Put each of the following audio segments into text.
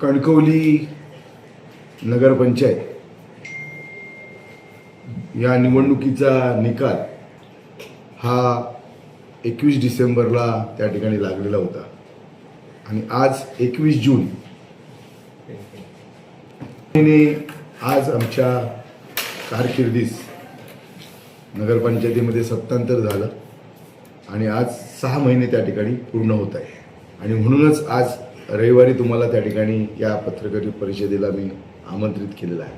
कणकवली नगरपंचायत या निवडणुकीचा निकाल हा 21 डिसेंबरला त्या ठिकाणी लागलेला होता आणि आज 21 जून आज आमच्या कारकिर्दीस नगरपंचायतीमध्ये सत्तांतर झालं आणि आज 6 महिने त्या ठिकाणी पूर्ण होत आहे आणि म्हणूनच आज रविवारी तुम्हाला त्या ठिकाणी या पत्रकार परिषदेला मी आमंत्रित केलेलं आहे।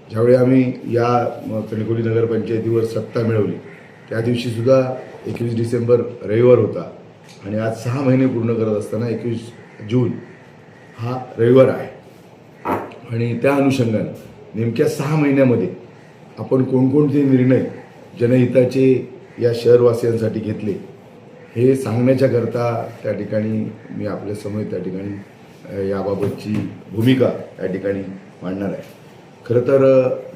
ज्यावेळी आम्ही या कणकवली नगरपंचायतीवर सत्ता मिळवली त्या दिवशीसुद्धा 21 डिसेंबर रविवार होता आणि आज 6 महिने पूर्ण करत असताना 21 जून हा रविवार आहे आणि त्या अनुषंगाने नेमक्या 6 महिन्यामध्ये आपण कोणकोणते निर्णय जनहिताचे या शहरवासियांसाठी घेतले हे सांगण्याच्याकरता त्या ठिकाणी मी आपल्यासमोर त्या ठिकाणी याबाबतची भूमिका त्या ठिकाणी मांडणार आहे। खरं तर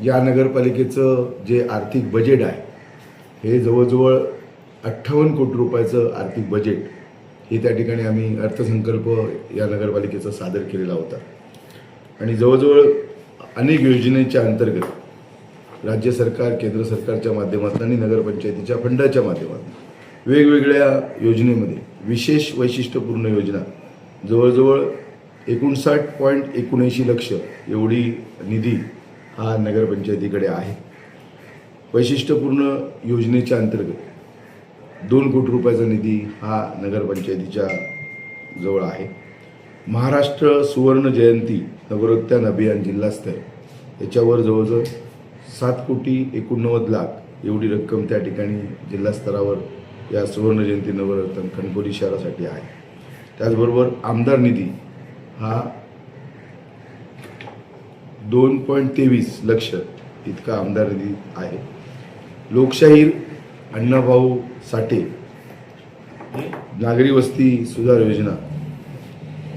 या नगरपालिकेचं जे आर्थिक बजेट आहे हे जवळजवळ 58 कोटी रुपयाचं आर्थिक बजेट हे त्या ठिकाणी आम्ही अर्थसंकल्प या नगरपालिकेचा सादर केलेला होता आणि जवळजवळ अनेक योजनेच्या अंतर्गत राज्य सरकार केंद्र सरकारच्या माध्यमातून आणि नगरपंचायतीच्या फंडाच्या माध्यमातून वेगवेगळ्या योजनेमध्ये विशेष वैशिष्ट्यपूर्ण योजना जवळजवळ 59.79 लक्ष एवढी निधी हा नगरपंचायतीकडे आहे। वैशिष्ट्यपूर्ण योजनेच्या अंतर्गत 2 कोटी रुपयाचा निधी हा नगरपंचायतीच्या जवळ आहे। महाराष्ट्र सुवर्ण जयंती नगरोत्थान अभियान जिल्हास्तर याच्यावर जवळजवळ 7,89 लाख एवढी रक्कम त्या ठिकाणी जिल्हास्तरावर या सुवर्ण जयंती नगरोत्थान कणकवली शहरासाठी आहे। त्याचबरोबर आमदार निधी हा 2.23 लक्ष इतका आमदार निधी आहे। लोकशाहीर अण्णाभाऊ साठे नागरी वस्ती सुधार योजना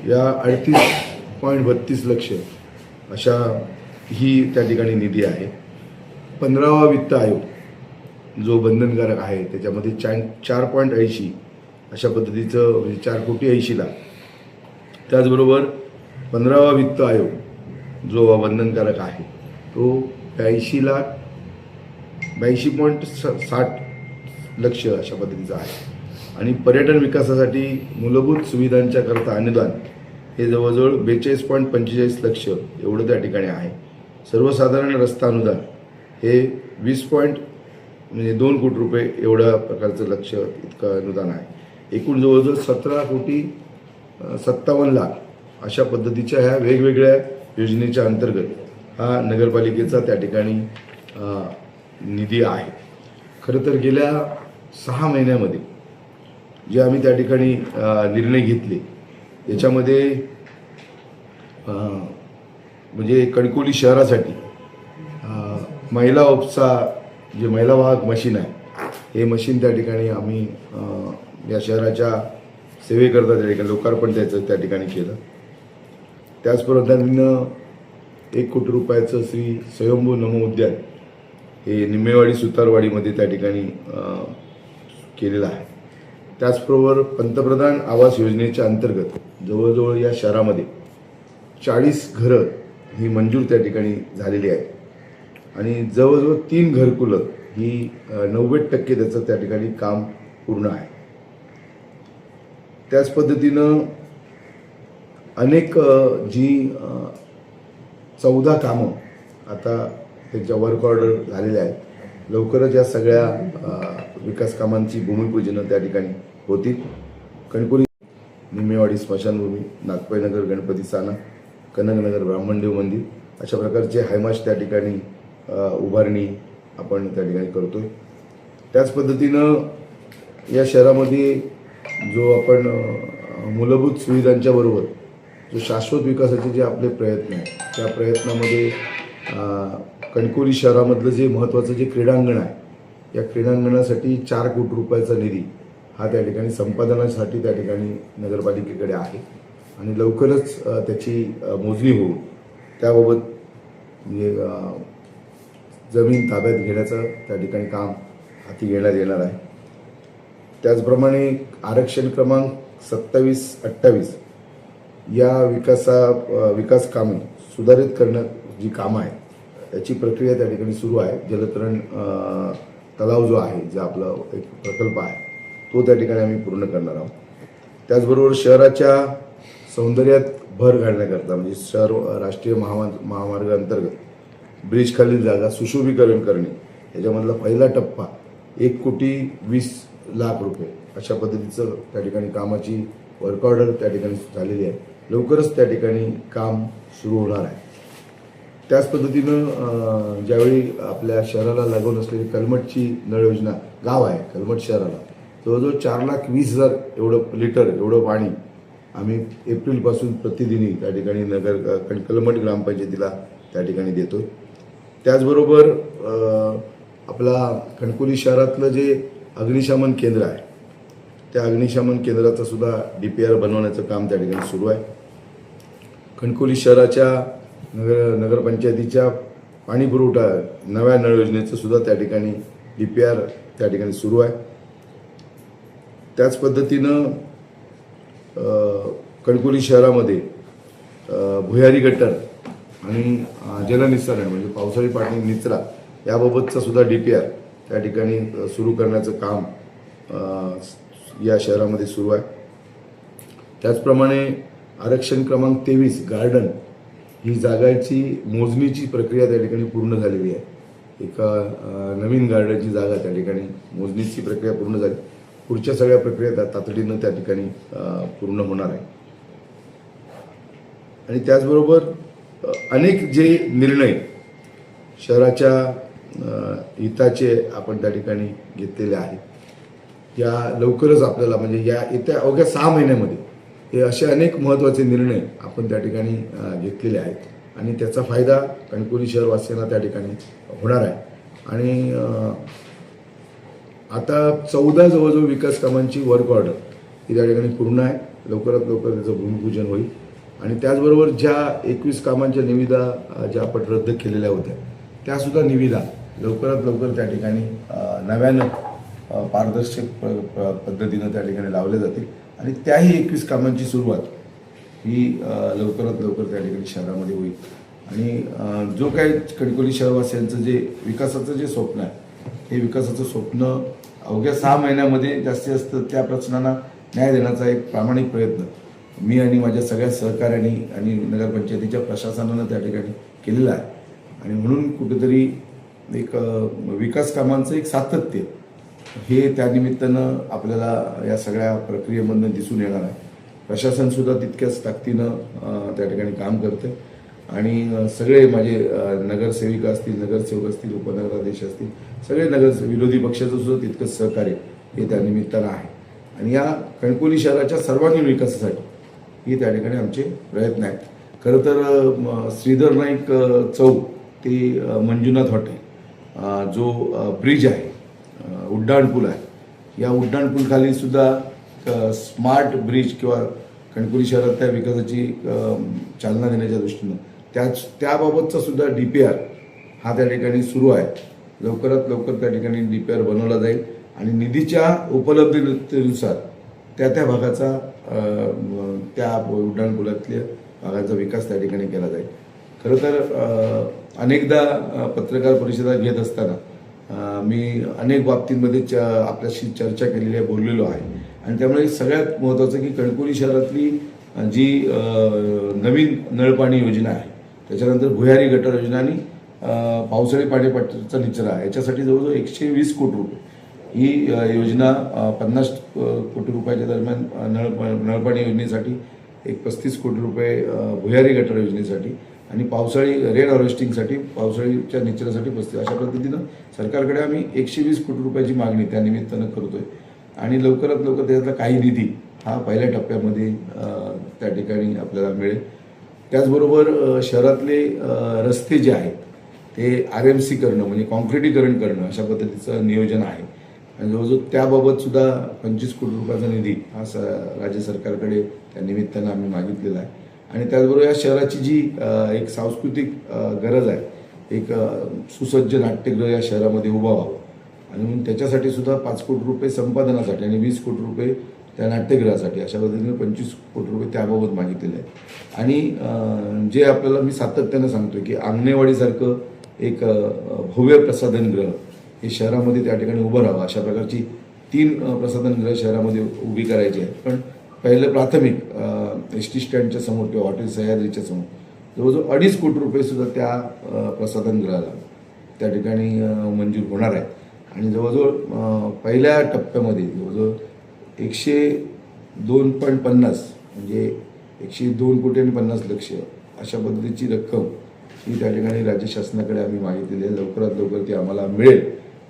या 38.32 लक्ष अशा ही त्या ठिकाणी निधी आहे। 15वा वित्त आयोग जो बंधनकारक आहे त्याच्यामध्ये 4.80 अशा पद्धतीचं म्हणजे 4,80 लाख। त्याचबरोबर 15वा वित्त आयोग जो बंधनकारक आहे तो 82.60 लक्ष अशा पद्धतीचा आहे आणि पर्यटन विकासासाठी मूलभूत सुविधांच्या करता अनुदान हे जवळजवळ 42.45 लक्ष एवढं त्या ठिकाणी आहे। सर्वसाधारण रस्ता अनुदान हे 2 कोटी रुपये एवढ्या प्रकारचं लक्ष इतकं अनुदान आहे। एकूण जवळजवळ 17,57 लाख अशा पद्धतीच्या ह्या वेगवेगळ्या योजनेच्या अंतर्गत हा नगरपालिकेचा त्या ठिकाणी निधी आहे। खरं तर गेल्या 6 महिन्यामध्ये जे आम्ही त्या ठिकाणी निर्णय घेतले याच्यामध्ये म्हणजे कणकवली शहरासाठी महिला उपसा जे महिला वाहक मशीन आहे हे मशीन त्या ठिकाणी आम्ही या शहराच्या सेवेकरता त्या ठिकाणी लोकार्पण त्याचं त्या ठिकाणी केलं। त्याच पद्धतीनं 1 कोटी रुपयाचं श्री स्वयंभू नमो उद्यान हे निम्मेवाडी सुतारवाडीमध्ये त्या ठिकाणी केलेलं आहे। त्याचबरोबर पंतप्रधान आवास योजनेच्या अंतर्गत जवळजवळ या शहरामध्ये 40 घरं ही मंजूर त्या ठिकाणी झालेली आहेत आणि जवळजवळ 3 घरकुलं ही 90% त्याचं त्या ठिकाणी काम पूर्ण आहे। त्याच पद्धतीनं अनेक जी 14 कामं आता त्यांच्या वर्क ऑर्डर झालेल्या आहेत। लवकरच या सगळ्या विकास कामांची भूमिपूजन त्या ठिकाणी होतील। कणकवली निम्मेवाडी स्मशानभूमी, नागपईनगर गणपती साना, कनकनगर ब्राह्मणदेव मंदिर अशा प्रकारचे हायमाश त्या ठिकाणी उभारणी आपण त्या ठिकाणी करतोय। त्याच पद्धतीनं या शहरामध्ये जो आपण मूलभूत सुविधांच्या बरोबर जो शाश्वत विकासाचे जे आपले प्रयत्न आहेत त्या प्रयत्नामध्ये कणकवली शहरामधलं जे महत्त्वाचं जे क्रीडांगण आहे या क्रीडांगणासाठी 4 कोटी रुपयाचा निधी हा त्या ठिकाणी संपादनासाठी त्या ठिकाणी नगरपालिकेकडे आहे आणि लवकरच त्याची मोजणी होऊन त्याबाबत म्हणजे जमीन ताब्यात घेण्याचं त्या ठिकाणी काम हाती घेण्यात येणार आहे। त्याचप्रमाणे आरक्षण क्रमांक 27-28 या विकास कामे सुधारित करणं जी कामं आहेत याची प्रक्रिया त्या ठिकाणी सुरू आहे. जलतरण तलाव जो आहे, जो आपला एक प्रकल्प आहे, तो त्या ठिकाणी आम्ही पूर्ण करणार आहोत. त्याचबरोबर शहराच्या सौंदर्यात भर घालण्याकरता म्हणजे राष्ट्रीय महामार्ग अंतर्गत ब्रिजखालील जागा सुशोभीकरण करणे, याच्यामधला पहिला टप्पा 1,20,00,000 रुपये अशा पद्धतीचं त्या ठिकाणी कामाची वर्क ऑर्डर त्या ठिकाणी झालेली आहे. लवकरच त्या ठिकाणी काम सुरू होणार आहे. त्याच पद्धतीनं ज्यावेळी आपल्या शहराला लागून असलेली कलमठची नळ योजना गाव आहे, कलमठ शहराला जवळजवळ 4,20,000 लिटर एवढं पाणी आम्ही एप्रिलपासून प्रतिदिनी त्या ठिकाणी कलमठ ग्रामपंचायतीला त्या ठिकाणी देतो. त्याचबरोबर आपला कणकवली शहरातलं जे अग्निशमन केंद्र आहे, त्या अग्निशमन केंद्राचं सुद्धा DPR बनवण्याचं काम त्या ठिकाणी सुरू आहे. कणकवली शहराच्या नगरपंचायतीच्या पाणी पुरवठा नव्या नळ योजनेचं सुद्धा त्या ठिकाणी DPR त्या ठिकाणी सुरू आहे. त्याच पद्धतीनं कणकवली शहरामध्ये भुयारी गटर आणि जलनिस्सारण म्हणजे पावसाळी पाणी निचरा याबाबतचा सुद्धा DPR त्या ठिकाणी सुरू करण्याचं काम या शहरामध्ये सुरू आहे. त्याचप्रमाणे आरक्षण क्रमांक 23 गार्डन ही जागाची मोजणीची प्रक्रिया त्या ठिकाणी पूर्ण झालेली आहे. एका नवीन गार्डनची जागा त्या ठिकाणी मोजणीची प्रक्रिया पूर्ण झाली. पुढच्या सगळ्या प्रक्रिया तातडीनं त्या ठिकाणी पूर्ण होणार आहे. आणि त्याचबरोबर अनेक जे निर्णय शहराच्या हिताचे आपण त्या ठिकाणी घेतलेले आहेत, या लवकरच आपल्याला म्हणजे या येत्या अवघ्या 6 महिन्यामध्ये हे असे अनेक महत्त्वाचे निर्णय आपण त्या ठिकाणी घेतलेले आहेत आणि त्याचा फायदा कणकवली शहरवासियांना त्या ठिकाणी होणार आहे. आणि आता 14 जवळजवळ विकास कामांची वर्क ऑर्डर ही त्या ठिकाणी पूर्ण आहे. लवकरात लवकर त्याचं भूमिपूजन होईल. आणि त्याचबरोबर ज्या 21 कामांच्या निविदा ज्या आपण रद्द केलेल्या होत्या त्यासुद्धा निविदा लवकरात लवकर त्या ठिकाणी नव्यानं पारदर्शक पद्धतीनं त्या ठिकाणी लावल्या जातील आणि त्याही 21 कामांची सुरुवात ही लवकरात लवकर त्या ठिकाणी शहरामध्ये होईल. आणि जो काही कणकवली शहरवासियांचं जे विकासाचं जे स्वप्न आहे, हे विकासाचं स्वप्न अवघ्या 6 महिन्यामध्ये जास्तीत जास्त त्या प्रश्नांना न्याय देण्याचा एक प्रामाणिक प्रयत्न मी आणि माझ्या सगळ्या सहकार्यांनी आणि नगरपंचायतीच्या प्रशासनानं त्या ठिकाणी केलेला आहे. आणि म्हणून कुठेतरी एक विकास कामांचं एक सातत्य हे त्यानिमित्तानं आपल्याला या सगळ्या प्रक्रियेमधून दिसून येणार आहे. प्रशासनसुद्धा तितक्याच ताकदीनं त्या ठिकाणी काम करते आणि सगळे माझे नगरसेविका असतील, नगरसेवक असतील, उपनगराधीश असतील, सगळे विरोधी पक्षाचं सुद्धा तितकंच सहकार्य हे त्यानिमित्तानं आहे. आणि या कणकवली शहराच्या सर्वांगीण विकासासाठी हे त्या ठिकाणी आमचे प्रयत्न आहेत. खरं तर श्रीधर नाईक चौक ते मंजुनाथ हॉटेल जो ब्रिज आहे, उड्डाणपूल आहे, या उड्डाणपूलखाली सुद्धा स्मार्ट ब्रिज किंवा कणकवली शहरातल्या विकासाची चालना देण्याच्या दृष्टीनं त्याबाबतचा सुद्धा DPR हा त्या ठिकाणी सुरू आहे. लवकरात लवकर त्या ठिकाणी DPR बनवला जाईल आणि निधीच्या उपलब्धतेनुसार त्या भागाचा त्या उड्डाणपुलातल्या भागाचा विकास त्या ठिकाणी केला जाईल. खरं तर अनेकदा पत्रकार परिषदा घेत असताना मी अनेक बाबतींमध्ये आपल्याशी चर्चा केलेली आहे, बोललेलो आहे. आणि त्यामुळे सगळ्यात महत्त्वाचं की कणकवली शहरातली जी नवीन नळपाणी योजना आहे, त्याच्यानंतर भुयारी गटर योजना आणि पावसाळी पाणीपट्टीचा निचरा, याच्यासाठी जवळजवळ 120 कोटी रुपये ही योजना 50 कोटी रुपयाच्या दरम्यान नळपाणी योजनेसाठी, 35 कोटी रुपये भुयारी गटर योजनेसाठी आणि पावसाळी रेन हार्वेस्टिंगसाठी, पावसाळीच्या निचऱ्यासाठी 35, अशा पद्धतीनं सरकारकडे आम्ही 120 कोटी रुपयाची मागणी त्या निमित्तानं करतोय. आणि लवकरात लवकर त्याच्यातला काही निधी हा पहिल्या टप्प्यामध्ये त्या ठिकाणी आपल्याला मिळेल. त्याचबरोबर शहरातले रस्ते जे आहेत ते RMC करणं म्हणजे कॉन्क्रिटीकरण करणं अशा पद्धतीचं नियोजन आहे. आणि जवळजवळ त्याबाबत सुद्धा 25 कोटी रुपयाचा निधी हा राज्य सरकारकडे त्या निमित्तानं आम्ही मागितलेला आहे. आणि त्याचबरोबर या शहराची जी एक सांस्कृतिक गरज आहे, एक सुसज्ज नाट्यगृह या शहरामध्ये उभा व्हावं आणि म्हणून त्याच्यासाठी सुद्धा 5 कोटी रुपये संपादनासाठी आणि 20 कोटी रुपये त्या नाट्यगृहासाठी अशा पद्धतीने 25 कोटी रुपये त्याबाबत मागितलेले आहेत. आणि जे आपल्याला मी सातत्यानं सांगतोय की अंगणेवाडीसारखं एक भव्य प्रसाधनगृह हे शहरामध्ये त्या ठिकाणी उभं राहावं, अशा प्रकारची 3 प्रसाधनगृह शहरामध्ये उभी करायची आहेत. पण पहिलं प्राथमिक ST स्टँडच्या समोर किंवा हॉटेल सह्याद्रीच्या समोर जवळजवळ 2.5 कोटी रुपये सुद्धा त्या प्रसाधनगृहाला त्या ठिकाणी मंजूर होणार आहेत. आणि जवळजवळ पहिल्या टप्प्यामध्ये जवळजवळ 102.50 म्हणजे 102 कोटी आणि 50 लक्ष अशा पद्धतीची रक्कम ही त्या ठिकाणी राज्य शासनाकडे आम्ही मागितलेली आहे. लवकरात लवकर ती आम्हाला मिळेल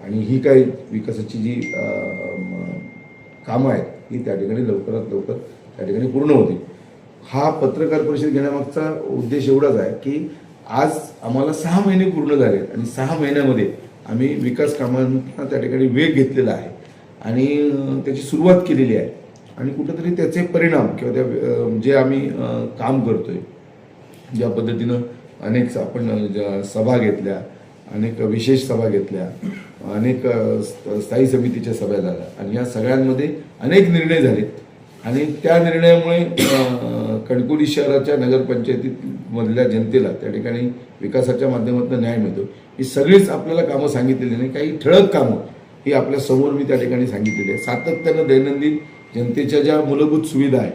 आणि ही काही विकासाची जी कामं आहेत ही त्या ठिकाणी लवकरात लवकर त्या ठिकाणी पूर्ण होतील. हा पत्रकार परिषद घेण्यामागचा उद्देश एवढाच आहे की आज आम्हाला 6 महिने पूर्ण झाले आणि 6 महिन्यामध्ये आम्ही विकास कामांना त्या ठिकाणी वेग घेतलेला आहे आणि त्याची सुरुवात केलेली आहे. आणि कुठंतरी त्याचे परिणाम किंवा त्या जे आम्ही काम करतोय, ज्या पद्धतीनं अनेक आपण सभा घेतल्या, अनेक विशेष सभा घेतल्या, अनेक स्थायी समितीच्या सभा झाल्या आणि या सगळ्यांमध्ये अनेक निर्णय झाले आणि त्या निर्णयामुळे कणकवली शहराच्या नगरपंचायतीमधल्या जनतेला त्या ठिकाणी विकासाच्या माध्यमातून न्याय मिळतो. ही सगळीच आपल्याला कामं सांगितलेली नाही, काही ठळक कामं ही आपल्या समोर मी त्या ठिकाणी सांगितलेली आहे. सातत्यानं दैनंदिन जनतेच्या ज्या मूलभूत सुविधा आहेत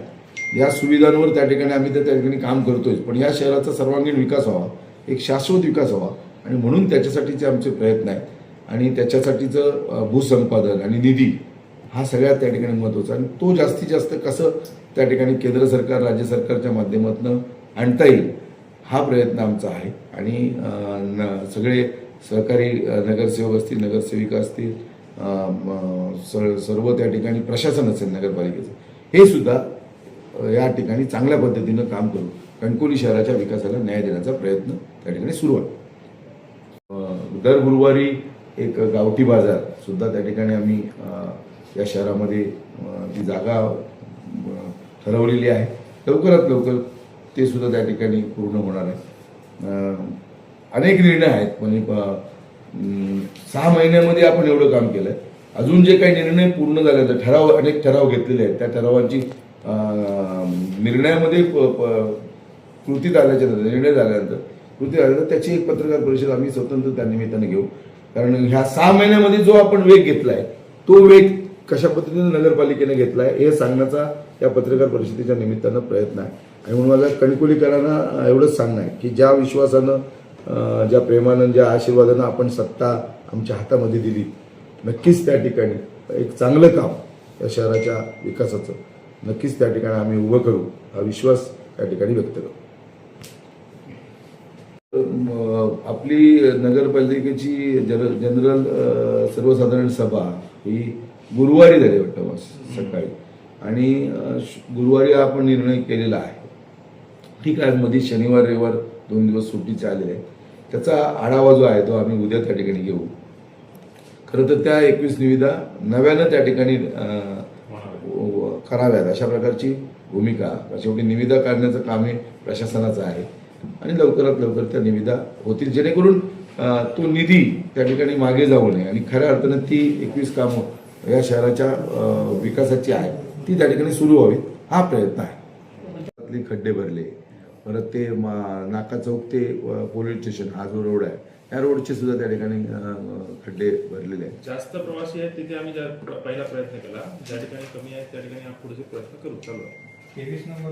या सुविधांवर त्या ठिकाणी आम्ही त्या ठिकाणी काम करतोय. पण या शहराचा सर्वांगीण विकास व्हावा, एक शाश्वत विकास व्हावा आणि म्हणून त्याच्यासाठीचे आमचे प्रयत्न आहेत. आणि त्याच्यासाठीचं भूसंपादन आणि निधी हा सगळ्यात त्या ठिकाणी महत्त्वाचा आणि तो जास्तीत जास्त कसं त्या ठिकाणी केंद्र सरकार राज्य सरकारच्या माध्यमातून आणता येईल हा प्रयत्न आमचा आहे. आणि सगळे सहकारी नगरसेवक असतील, नगरसेविका असतील, सर्व त्या ठिकाणी प्रशासन असेल नगरपालिकेचं, हे सुद्धा या ठिकाणी चांगल्या पद्धतीनं काम करून कणकवली शहराच्या विकासाला न्याय देण्याचा प्रयत्न त्या ठिकाणी सुरू आहे. दर गुरुवारी एक गावठी बाजार सुद्धा त्या ठिकाणी आम्ही या शहरामध्ये ती जागा ठरवलेली आहे. लवकरात लवकर ते सुद्धा त्या ठिकाणी पूर्ण होणार आहे. अनेक निर्णय आहेत म्हणजे 6 महिन्यामध्ये आपण एवढं काम केलं आहे. अजून जे काही निर्णय पूर्ण झाले तर अनेक ठराव घेतलेले आहेत, त्या ठरावांची निर्णयामध्ये कृतीत आल्याच्यानंतर निर्णय झाल्यानंतर कृती झाल्यानंतर त्याची एक पत्रकार परिषद आम्ही स्वतंत्र त्या निमित्तानं घेऊ. कारण ह्या 6 महिन्यामध्ये जो आपण वेग घेतला आहे तो वेग कशा पद्धतीने नगरपालिकेने घेतला आहे हे सांगण्याचा या पत्रकार परिषदेच्या निमित्तानं प्रयत्न आहे. आणि म्हणून मला कणकवलीकरांना एवढंच सांगणं आहे की ज्या विश्वासानं, ज्या प्रेमानं, ज्या आशीर्वादानं आपण सत्ता आमच्या हातामध्ये दिली, नक्कीच त्या ठिकाणी एक चांगलं काम या शहराच्या विकासाचं नक्कीच त्या ठिकाणी आम्ही उभं करू हा विश्वास त्या ठिकाणी व्यक्त करू. आपली नगरपालिकेची जनरल सर्वसाधारण सभा ही गुरुवारी झाली वाटतं सकाळी आणि गुरुवारी आपण निर्णय केलेला आहे. ठीक आहे, मध्ये शनिवार रविवार 2 दिवस सुट्टीचे आलेले आहेत. त्याचा आढावा जो आहे तो आम्ही उद्या त्या ठिकाणी घेऊ. खरं तर त्या 21 निविदा नव्यानं त्या ठिकाणी कराव्यात अशा प्रकारची भूमिका, शेवटी निविदा काढण्याचं काम हे प्रशासनाचं आहे आणि लवकरात लवकर त्या निविदा होतील जेणेकरून तो निधी त्या ठिकाणी मागे जाऊ नये आणि खऱ्या अर्थानं ती 21 कामं या शहराच्या विकासाची आहे ती त्या ठिकाणी सुरू व्हावी हा प्रयत्न आहे. खड्डे भरले, परत ते नाका चौक ते पोलीस स्टेशन हा जो रोड आहे या रोडचे सुद्धा त्या ठिकाणी खड्डे भरलेले आहेत. जास्त प्रवासी आहेत तिथे आम्ही पहिला प्रयत्न केला, ज्या ठिकाणी कमी आहेत त्या ठिकाणी पुढचे प्रयत्न करू चालू आहे. 23 नंबर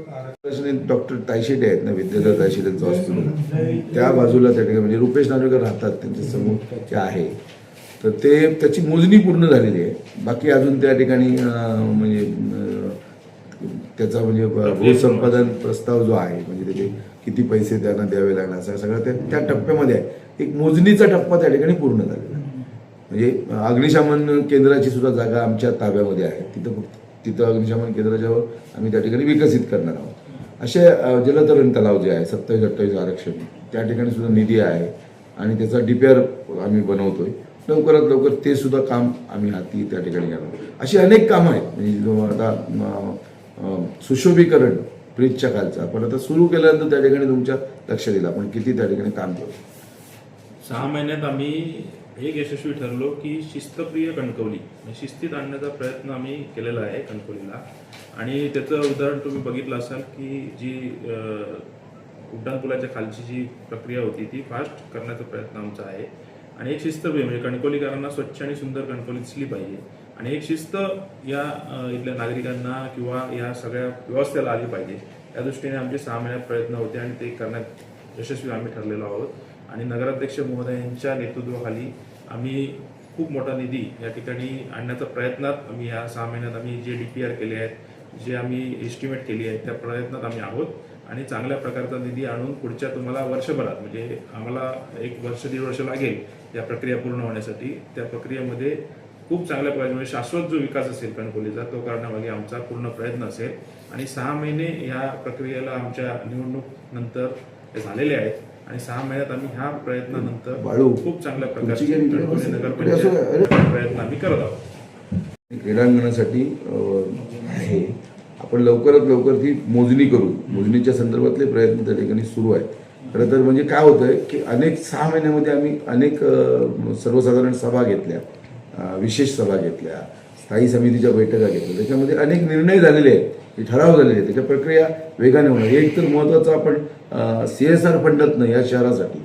डॉक्टर तायशेटे आहेत ना, विद्याधर तायशेटेंचं हॉस्पिटल त्या बाजूला त्या ठिकाणी म्हणजे रुपेश नार्वेकर राहतात त्यांच्या समोर ते आहे. तर ते त्याची मोजणी पूर्ण झालेली आहे. बाकी अजून त्या ठिकाणी म्हणजे त्याचा म्हणजे भूसंपादन प्रस्ताव जो आहे म्हणजे त्याचे किती पैसे त्यांना द्यावे लागणार सगळं त्या टप्प्यामध्ये आहे. एक मोजणीचा टप्पा त्या ठिकाणी पूर्ण झालेला आहे. म्हणजे अग्निशमन केंद्राची सुद्धा जागा आमच्या ताब्यामध्ये आहे. तिथं अग्निशमन केंद्राच्यावर आम्ही त्या ठिकाणी विकसित करणार आहोत. असे जलतरण तलाव जे आहे 27-28 आरक्षण त्या ठिकाणी सुद्धा निधी आहे आणि त्याचा DPR आम्ही बनवतोय. लवकरात लवकर ते सुद्धा काम आम्ही हाती त्या ठिकाणी घेणार. अशी अनेक कामं आहेत म्हणजे आता सुशोभीकरण ब्रिजच्या खालचं आपण आता सुरू केल्यानंतर त्या ठिकाणी तुमच्या लक्ष दिलं आपण किती त्या ठिकाणी काम करू. 6 महिन्यात आम्ही एक यशस्वी ठरलो की शिस्तप्रिय कणकवली म्हणजे शिस्तीत आणण्याचा प्रयत्न आम्ही केलेला आहे कणकवलीला. आणि त्याचं उदाहरण तुम्ही बघितलं असाल की जी उड्डाणपुलाच्या खालची जी प्रक्रिया होती ती फास्ट करण्याचा प्रयत्न आमचा आहे. आणि एक शिस्तप्रिय म्हणजे कणकवलीकरांना स्वच्छ आणि सुंदर कणकवली दिसली पाहिजे आणि एक शिस्त या इथल्या नागरिकांना किंवा या सगळ्या व्यवस्थेला आली पाहिजे या दृष्टीने आमचे 6 महिन्यात प्रयत्न होते आणि ते करण्यात यशस्वी आम्ही ठरलेलो आहोत. आणि नगराध्यक्ष महोदयांच्या नेतृत्वाखाली आम्ही खूप मोठा निधी या ठिकाणी आणण्याच्या प्रयत्नात आम्ही या 6 महिन्यात आम्ही जे DPR केले आहेत, जे आम्ही एस्टिमेट केली आहे त्या प्रयत्नात आम्ही आहोत. आणि चांगल्या प्रकारचा निधी आणून पुढच्या तुम्हाला वर्षभरात म्हणजे आम्हाला 1 वर्ष 1.5 वर्ष लागेल या प्रक्रिया पूर्ण होण्यासाठी. त्या प्रक्रियेमध्ये खूप चांगल्या प्रकारे म्हणजे शाश्वत जो विकास असेल कणकवलीचा तो करण्यामागे आमचा पूर्ण प्रयत्न असेल. आणि 6 महिने या प्रक्रियेला आमच्या निवडणूक नंतर झालेले आहेत आणि 6 महिन्यात आम्ही ह्या प्रयत्नानंतर बाळू, खूप चांगल्या तुमची प्रकारचे काही कणकवली नगरपंचायत प्रयत्न आम्ही करत आहोत. क्रीडांगणासाठी आहे. आपण लवकरात लवकर ती मोजणी करू. मोजणीच्या संदर्भातले प्रयत्न त्या ठिकाणी सुरू आहेत. खरं तर म्हणजे काय होतं आहे की अनेक 6 महिन्यामध्ये आम्ही अनेक सर्वसाधारण सभा घेतल्या, विशेष सभा घेतल्या, स्थायी समितीच्या बैठका घेतल्या. त्याच्यामध्ये अनेक निर्णय झालेले आहेत, हे ठराव झालेले आहेत. त्याच्या प्रक्रिया वेगाने होणार. एक तर महत्त्वाचं आपण CSR फंडातनं या शहरासाठी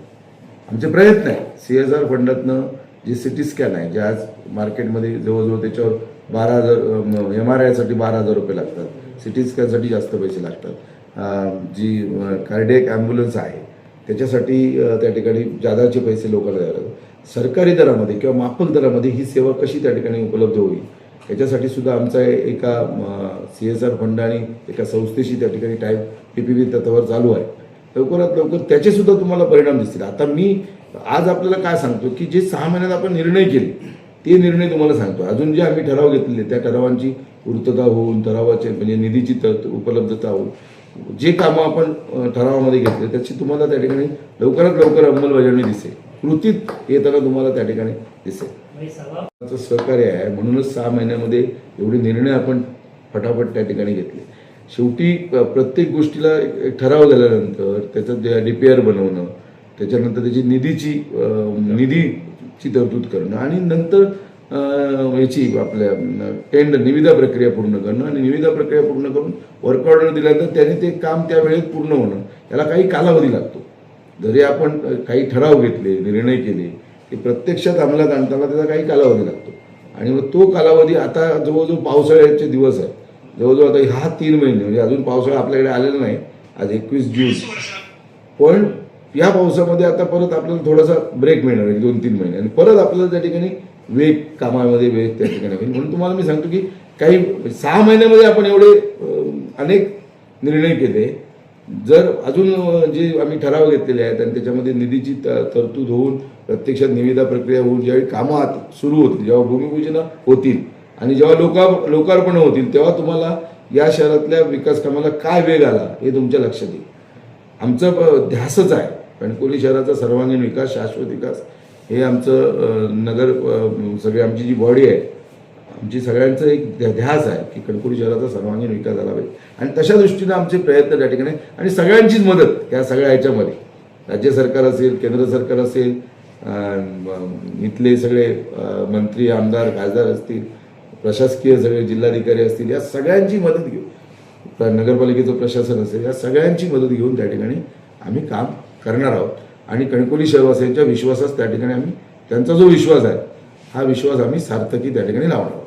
आमचे प्रयत्न आहे. CSR फंडातनं जे CT स्कॅन आहे, जे आज मार्केटमध्ये जवळजवळ त्याच्यावर 12,000 MRI साठी 12,000 रुपये लागतात. CT स्कॅनसाठी जास्त पैसे लागतात. जी कार्डियक ॲम्ब्युलन्स आहे त्याच्यासाठी त्या ठिकाणी जादाचे पैसे लोकांना द्यावे लागतात. सरकारी दरामध्ये किंवा माफक दरामध्ये ही सेवा कशी त्या ठिकाणी उपलब्ध होईल याच्यासाठी सुद्धा आमचा एका CSR फंड आणि एका संस्थेशी त्या ठिकाणी टाईप PPP तत्वावर चालू आहे. लवकरात लवकर त्याचे सुद्धा तुम्हाला परिणाम दिसतील. आता मी आज आपल्याला काय सांगतो की जे 6 महिन्यात आपण निर्णय केले ते निर्णय तुम्हाला सांगतो. अजून जे आम्ही ठराव घेतलेले त्या ठरावांची पूर्तता होऊन, ठरावाचे म्हणजे निधीची उपलब्धता होऊन जे कामं आपण ठरावामध्ये घेतले त्याची तुम्हाला त्या ठिकाणी लवकरात लवकर अंमलबजावणी दिसेल, कृतीत येताना तुम्हाला त्या ठिकाणी दिसेल. सहकार्य आहे म्हणूनच 6 महिन्यामध्ये एवढे निर्णय आपण फटाफट त्या ठिकाणी घेतले. शेवटी प्रत्येक गोष्टीला एक ठराव झाल्यानंतर त्याचं DPR बनवणं, त्याच्यानंतर त्याची निधीची तरतूद करणं आणि नंतर याची आपल्या निविदा प्रक्रिया पूर्ण करणं आणि निविदा प्रक्रिया पूर्ण करून वर्क ऑर्डर दिल्यानंतर त्याने ते काम त्या वेळेत पूर्ण होणं याला काही कालावधी लागतो. जरी आपण काही ठराव घेतले, निर्णय केले की प्रत्यक्षात अंमलात आणताना त्याचा काही कालावधी लागतो. आणि मग तो कालावधी आता जवळजवळ पावसाळ्याचे दिवस आहे. जवळजवळ आता हा 3 महिने म्हणजे अजून पावसाळा आपल्याकडे आलेला नाही. आज 21 जून. पण या पावसामध्ये आता परत आपल्याला थोडासा ब्रेक मिळणार आहे 2-3 महिने आणि परत आपल्याला त्या ठिकाणी वेग कामामध्ये वेग त्या ठिकाणी होईल. म्हणून तुम्हाला मी सांगतो की काही 6 महिन्यामध्ये आपण एवढे अनेक निर्णय केले. जर अजून जे आम्ही ठराव घेतलेले आहेत आणि त्याच्यामध्ये निधीची तरतूद होऊन प्रत्यक्षात निविदा प्रक्रिया होऊन ज्यावेळी कामं सुरू होतील, जेव्हा भूमिपूजन होतील आणि जेव्हा लोकार्पण होतील तेव्हा तुम्हाला या शहरातल्या विकास कामाला काय वेग आला हे तुमच्या लक्षात येईल. आमचं ध्यासच आहे कणकवली शहराचा सर्वांगीण विकास, शाश्वत विकास हे आमचं नगर सगळी आमची जी बॉडी आहे, आमची सगळ्यांचं एक ध्यास आहे की कणकवली शहराचा सर्वांगीण विकास झाला पाहिजे. आणि तशा दृष्टीनं आमचे प्रयत्न त्या ठिकाणी आणि सगळ्यांचीच मदत या सगळ्या ह्याच्यामध्ये राज्य सरकार असेल, केंद्र सरकार असेल, इथले सगळे मंत्री, आमदार, खासदार असतील, प्रशासकीय सगळे जिल्हाधिकारी असतील, या सगळ्यांची मदत घेऊन, नगरपालिकेचं प्रशासन असेल, या सगळ्यांची मदत घेऊन त्या ठिकाणी आम्ही काम करणार आहोत. आणि कणकवली शहरवासियांच्या विश्वासास त्या ठिकाणी आम्ही त्यांचा जो विश्वास आहे हा विश्वास आम्ही सार्थकी त्या ठिकाणी लावणार आहोत.